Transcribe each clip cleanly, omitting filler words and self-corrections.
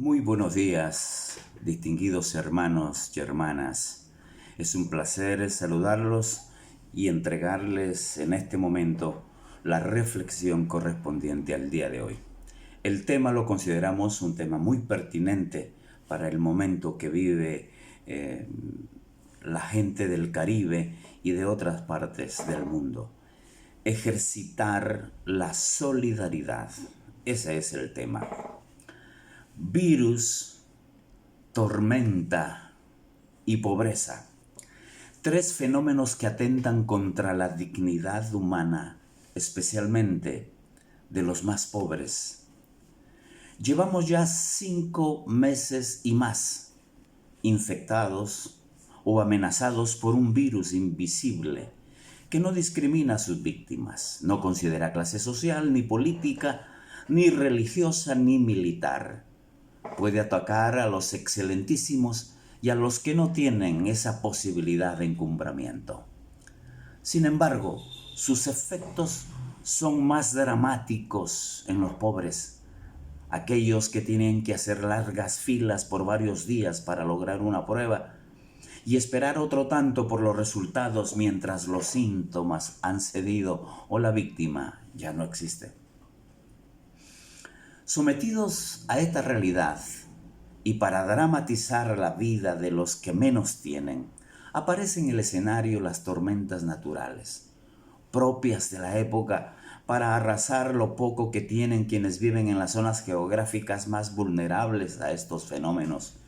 Muy buenos días, distinguidos hermanos y hermanas. Es un placer saludarlos y entregarles en este momento la reflexión correspondiente al día de hoy. El tema lo consideramos un tema muy pertinente para el momento que vive la gente del Caribe y de otras partes del mundo. Ejercitar la solidaridad. Ese es el tema. Virus, tormenta y pobreza. Tres fenómenos que atentan contra la dignidad humana, especialmente de los más pobres. Llevamos ya 5 meses y más infectados o amenazados por un virus invisible que no discrimina a sus víctimas, no considera clase social, ni política, ni religiosa, ni militar. Puede atacar a los excelentísimos y a los que no tienen esa posibilidad de encumbramiento. Sin embargo, sus efectos son más dramáticos en los pobres, aquellos que tienen que hacer largas filas por varios días para lograr una prueba y esperar otro tanto por los resultados mientras los síntomas han cedido o la víctima ya no existe. Sometidos a esta realidad y para dramatizar la vida de los que menos tienen, aparecen en el escenario las tormentas naturales, propias de la época para arrasar lo poco que tienen quienes viven en las zonas geográficas más vulnerables a estos fenómenos.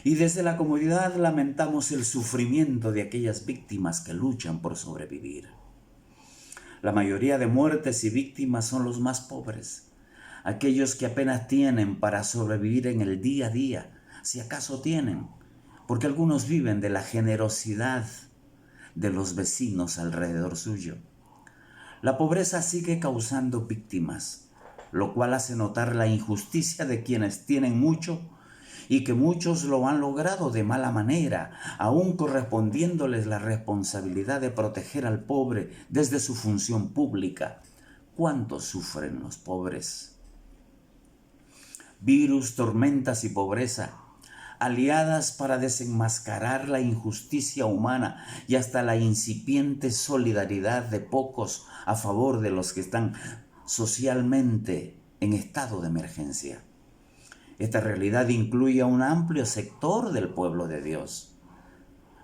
Y desde la comodidad lamentamos el sufrimiento de aquellas víctimas que luchan por sobrevivir. La mayoría de muertes y víctimas son los más pobres, aquellos que apenas tienen para sobrevivir en el día a día, si acaso tienen, porque algunos viven de la generosidad de los vecinos alrededor suyo. La pobreza sigue causando víctimas, lo cual hace notar la injusticia de quienes tienen mucho y que muchos lo han logrado de mala manera, aún correspondiéndoles la responsabilidad de proteger al pobre desde su función pública. ¿Cuánto sufren los pobres? Virus, tormentas y pobreza, aliadas para desenmascarar la injusticia humana y hasta la incipiente solidaridad de pocos a favor de los que están socialmente en estado de emergencia. Esta realidad incluye a un amplio sector del pueblo de Dios,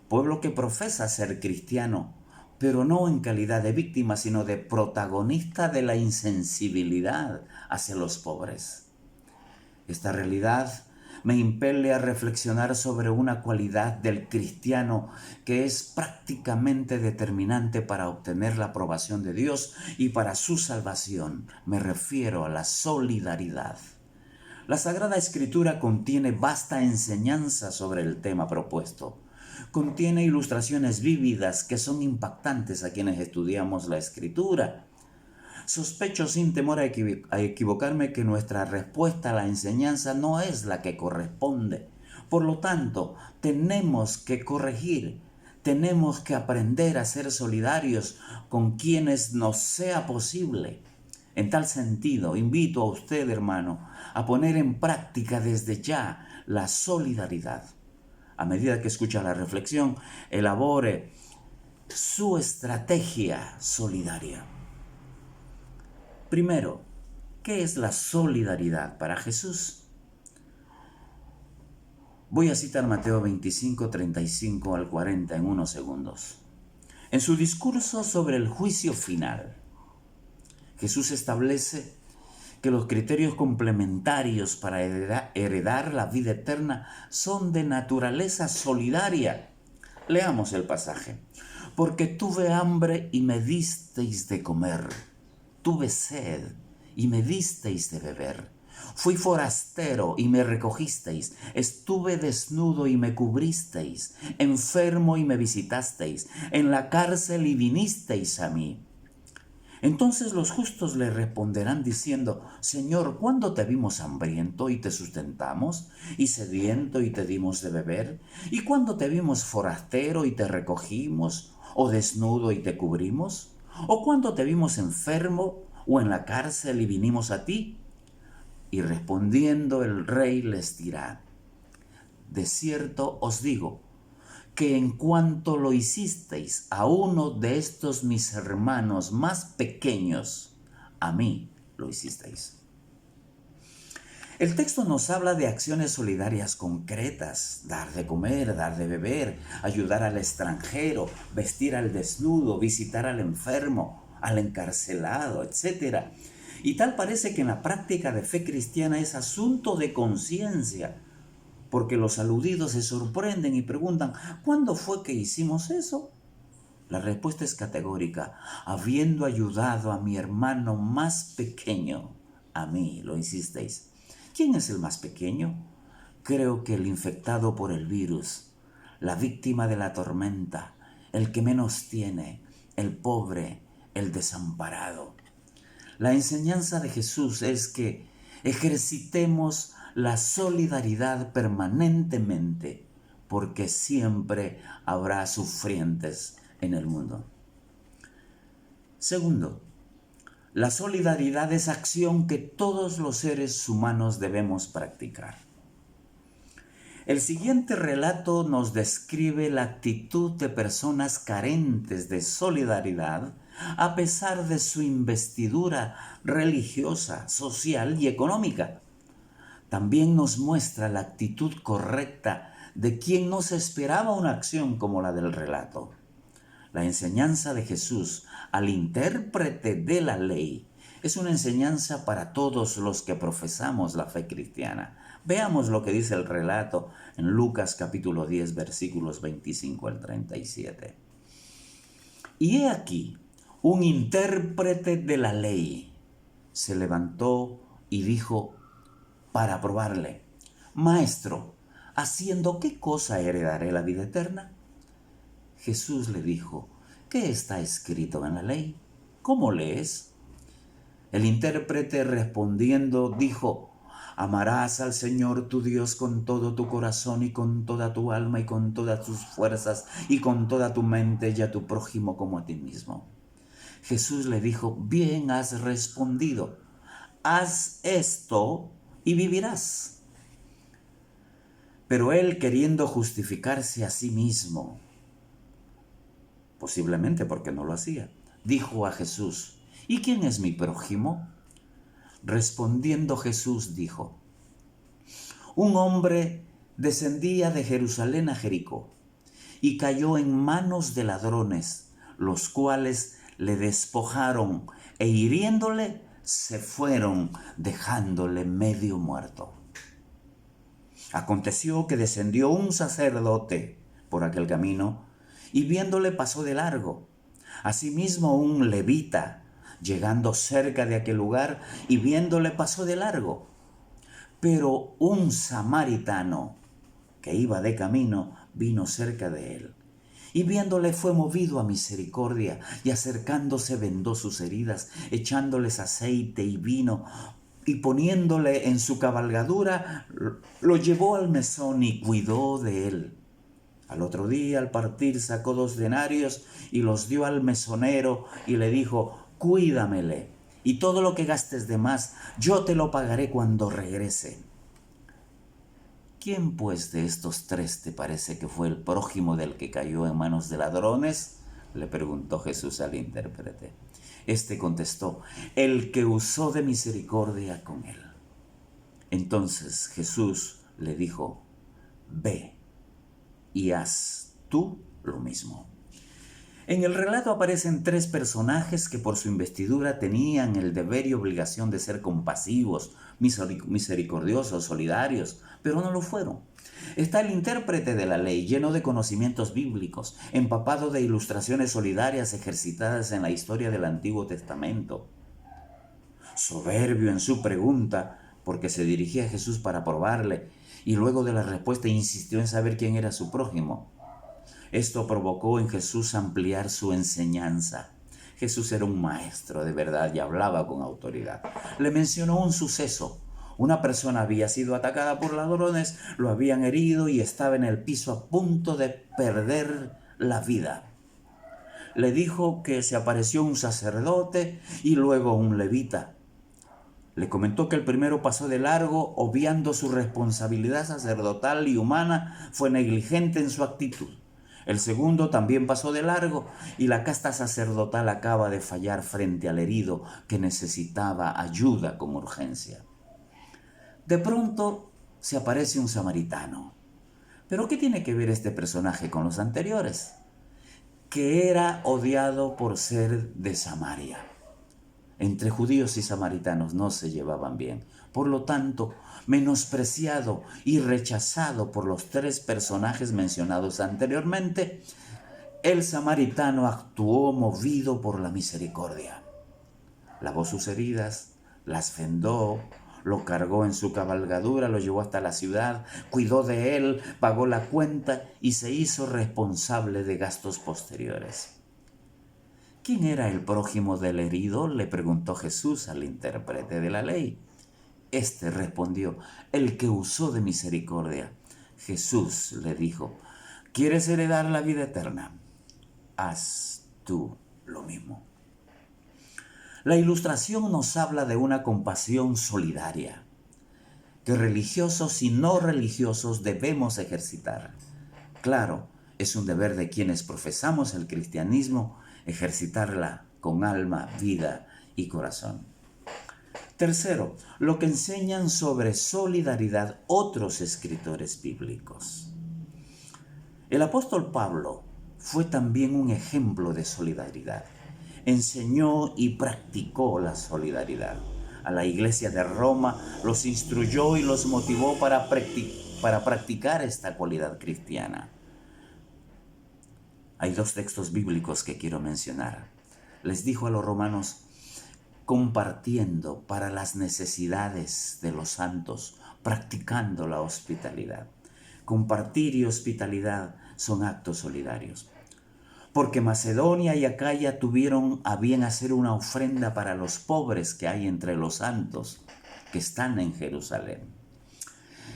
pueblo que profesa ser cristiano, pero no en calidad de víctima, sino de protagonista de la insensibilidad hacia los pobres. Esta realidad me impele a reflexionar sobre una cualidad del cristiano que es prácticamente determinante para obtener la aprobación de Dios y para su salvación. Me refiero a la solidaridad. La Sagrada Escritura contiene vasta enseñanza sobre el tema propuesto. Contiene ilustraciones vívidas que son impactantes a quienes estudiamos la Escritura. Sospecho sin temor a equivocarme que nuestra respuesta a la enseñanza no es la que corresponde. Por lo tanto, tenemos que corregir, tenemos que aprender a ser solidarios con quienes nos sea posible. En tal sentido, invito a usted, hermano, a poner en práctica desde ya la solidaridad. A medida que escucha la reflexión, elabore su estrategia solidaria. Primero, ¿qué es la solidaridad para Jesús? Voy a citar Mateo 25, 35 al 40 en unos segundos. En su discurso sobre el juicio final, Jesús establece que los criterios complementarios para heredar la vida eterna son de naturaleza solidaria. Leamos el pasaje. Porque tuve hambre y me disteis de comer. Tuve sed y me disteis de beber. Fui forastero y me recogisteis. Estuve desnudo y me cubristeis. Enfermo y me visitasteis. En la cárcel y vinisteis a mí. Entonces los justos le responderán diciendo: Señor, ¿cuándo te vimos hambriento y te sustentamos? ¿Y sediento y te dimos de beber? ¿Y cuándo te vimos forastero y te recogimos? ¿O desnudo y te cubrimos? ¿O cuándo te vimos enfermo o en la cárcel y vinimos a ti? Y respondiendo el rey les dirá: de cierto os digo, que en cuanto lo hicisteis a uno de estos mis hermanos más pequeños, a mí lo hicisteis. El texto nos habla de acciones solidarias concretas: dar de comer, dar de beber, ayudar al extranjero, vestir al desnudo, visitar al enfermo, al encarcelado, etc. Y tal parece que en la práctica de fe cristiana es asunto de conciencia, porque los aludidos se sorprenden y preguntan: ¿cuándo fue que hicimos eso? La respuesta es categórica: habiendo ayudado a mi hermano más pequeño, a mí lo hicisteis. ¿Quién es el más pequeño? Creo que el infectado por el virus, la víctima de la tormenta, el que menos tiene, el pobre, el desamparado. La enseñanza de Jesús es que ejercitemos la solidaridad permanentemente, porque siempre habrá sufrientes en el mundo. Segundo, la solidaridad es acción que todos los seres humanos debemos practicar. El siguiente relato nos describe la actitud de personas carentes de solidaridad a pesar de su investidura religiosa, social y económica. También nos muestra la actitud correcta de quien no se esperaba una acción como la del relato. La enseñanza de Jesús al intérprete de la ley es una enseñanza para todos los que profesamos la fe cristiana. Veamos lo que dice el relato en Lucas capítulo 10, versículos 25 al 37. Y he aquí, un intérprete de la ley se levantó y dijo para probarle: Maestro, ¿haciendo qué cosa heredaré la vida eterna? Jesús le dijo: ¿qué está escrito en la ley? ¿Cómo lees? El intérprete respondiendo dijo: amarás al Señor tu Dios con todo tu corazón y con toda tu alma y con todas tus fuerzas y con toda tu mente, y a tu prójimo como a ti mismo. Jesús le dijo: bien has respondido, haz esto y vivirás. Pero él, queriendo justificarse a sí mismo, posiblemente porque no lo hacía, dijo a Jesús: ¿y quién es mi prójimo? Respondiendo Jesús dijo: un hombre descendía de Jerusalén a Jericó y cayó en manos de ladrones, los cuales le despojaron e hiriéndole se fueron, dejándole medio muerto. Aconteció que descendió un sacerdote por aquel camino y viéndole pasó de largo. Asimismo un levita, llegando cerca de aquel lugar y viéndole pasó de largo. Pero un samaritano que iba de camino vino cerca de él y viéndole fue movido a misericordia y acercándose vendó sus heridas, echándoles aceite y vino y poniéndole en su cabalgadura, lo llevó al mesón y cuidó de él. Al otro día, al partir, sacó 2 denarios y los dio al mesonero y le dijo: cuídamele, y todo lo que gastes de más, yo te lo pagaré cuando regrese. ¿Quién pues de estos 3 te parece que fue el prójimo del que cayó en manos de ladrones? Le preguntó Jesús al intérprete. Este contestó: el que usó de misericordia con él. Entonces Jesús le dijo: ve y haz tú lo mismo. En el relato aparecen 3 personajes que por su investidura tenían el deber y obligación de ser compasivos, misericordiosos, solidarios, pero no lo fueron. Está el intérprete de la ley, lleno de conocimientos bíblicos, empapado de ilustraciones solidarias ejercitadas en la historia del Antiguo Testamento. Soberbio en su pregunta, porque se dirigía a Jesús para probarle, y luego de la respuesta insistió en saber quién era su prójimo. Esto provocó en Jesús ampliar su enseñanza. Jesús era un maestro de verdad y hablaba con autoridad. Le mencionó un suceso. Una persona había sido atacada por ladrones, lo habían herido y estaba en el piso a punto de perder la vida. Le dijo que se apareció un sacerdote y luego un levita. Le comentó que el primero pasó de largo, obviando su responsabilidad sacerdotal y humana, fue negligente en su actitud. El segundo también pasó de largo y la casta sacerdotal acaba de fallar frente al herido que necesitaba ayuda con urgencia. De pronto se aparece un samaritano. ¿Pero qué tiene que ver este personaje con los anteriores? Que era odiado por ser de Samaria. Entre judíos y samaritanos no se llevaban bien. Por lo tanto, menospreciado y rechazado por los tres personajes mencionados anteriormente, el samaritano actuó movido por la misericordia. Lavó sus heridas, las vendó, lo cargó en su cabalgadura, lo llevó hasta la ciudad, cuidó de él, pagó la cuenta y se hizo responsable de gastos posteriores. ¿Quién era el prójimo del herido?, le preguntó Jesús al intérprete de la ley. Este respondió: el que usó de misericordia. Jesús le dijo: ¿quieres heredar la vida eterna? Haz tú lo mismo. La ilustración nos habla de una compasión solidaria que religiosos y no religiosos debemos ejercitar. Claro, es un deber de quienes profesamos el cristianismo ejercitarla con alma, vida y corazón. Tercero, lo que enseñan sobre solidaridad otros escritores bíblicos. El apóstol Pablo fue también un ejemplo de solidaridad. Enseñó y practicó la solidaridad. A la iglesia de Roma los instruyó y los motivó para practicar esta cualidad cristiana. Hay dos textos bíblicos que quiero mencionar. Les dijo a los romanos: compartiendo para las necesidades de los santos, practicando la hospitalidad. Compartir y hospitalidad son actos solidarios. Porque Macedonia y Acaya tuvieron a bien hacer una ofrenda para los pobres que hay entre los santos que están en Jerusalén.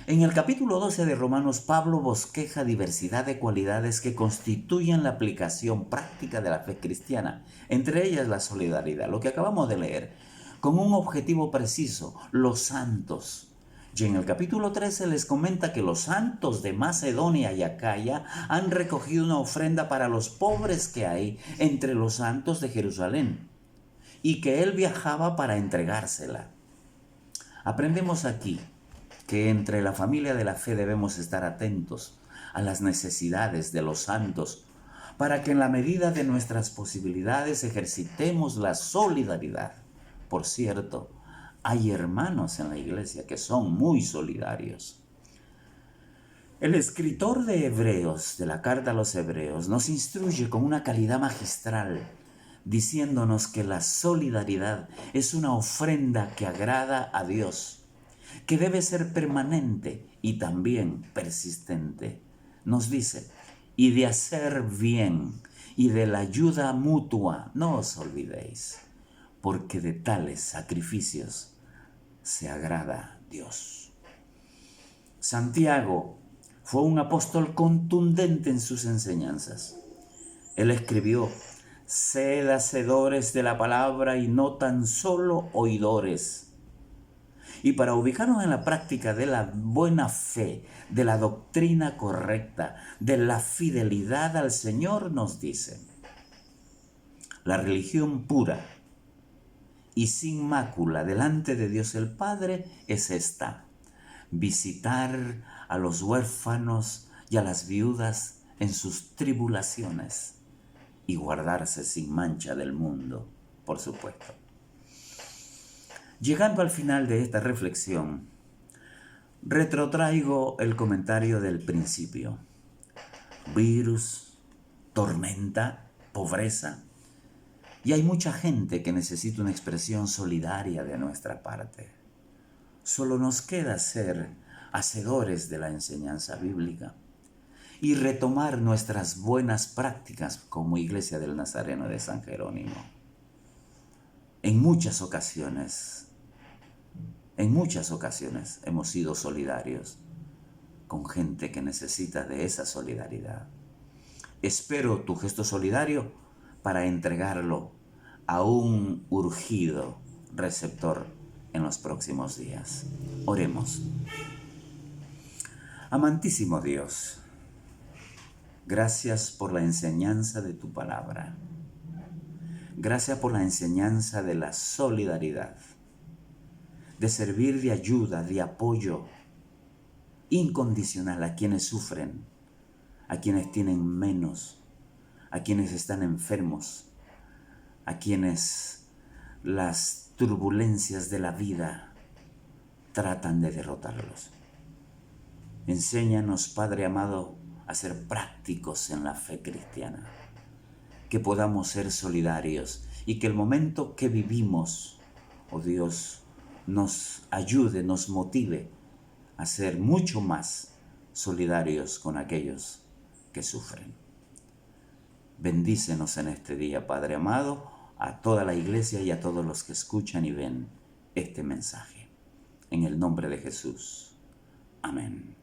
En el capítulo 12 de Romanos, Pablo bosqueja diversidad de cualidades que constituyen la aplicación práctica de la fe cristiana, entre ellas la solidaridad, lo que acabamos de leer, con un objetivo preciso: los santos. Y en el capítulo 13 les comenta que los santos de Macedonia y Acaya han recogido una ofrenda para los pobres que hay entre los santos de Jerusalén, y que él viajaba para entregársela. Aprendemos aquí que entre la familia de la fe debemos estar atentos a las necesidades de los santos para que en la medida de nuestras posibilidades ejercitemos la solidaridad. Por cierto, hay hermanos en la iglesia que son muy solidarios. El escritor de Hebreos, de la carta a los Hebreos, nos instruye con una calidad magistral, diciéndonos que la solidaridad es una ofrenda que agrada a Dios, que debe ser permanente y también persistente. Nos dice: y de hacer bien y de la ayuda mutua no os olvidéis, porque de tales sacrificios se agrada Dios. Santiago fue un apóstol contundente en sus enseñanzas. Él escribió: sed hacedores de la palabra y no tan solo oidores. Y para ubicarnos en la práctica de la buena fe, de la doctrina correcta, de la fidelidad al Señor, nos dice: la religión pura y sin mácula delante de Dios el Padre es esta: visitar a los huérfanos y a las viudas en sus tribulaciones y guardarse sin mancha del mundo, por supuesto. Llegando al final de esta reflexión, retrotraigo el comentario del principio. Virus, tormenta, pobreza. Y hay mucha gente que necesita una expresión solidaria de nuestra parte. Solo nos queda ser hacedores de la enseñanza bíblica y retomar nuestras buenas prácticas como Iglesia del Nazareno de San Jerónimo. En muchas ocasiones hemos sido solidarios con gente que necesita de esa solidaridad. Espero tu gesto solidario para entregarlo a un urgido receptor en los próximos días. Oremos. Amantísimo Dios, gracias por la enseñanza de tu palabra. Gracias por la enseñanza de la solidaridad, de servir de ayuda, de apoyo incondicional a quienes sufren, a quienes tienen menos, a quienes están enfermos, a quienes las turbulencias de la vida tratan de derrotarlos. Enséñanos, Padre amado, a ser prácticos en la fe cristiana, que podamos ser solidarios y que el momento que vivimos, oh Dios, nos ayude, nos motive a ser mucho más solidarios con aquellos que sufren. Bendícenos en este día, Padre amado, a toda la iglesia y a todos los que escuchan y ven este mensaje. En el nombre de Jesús. Amén.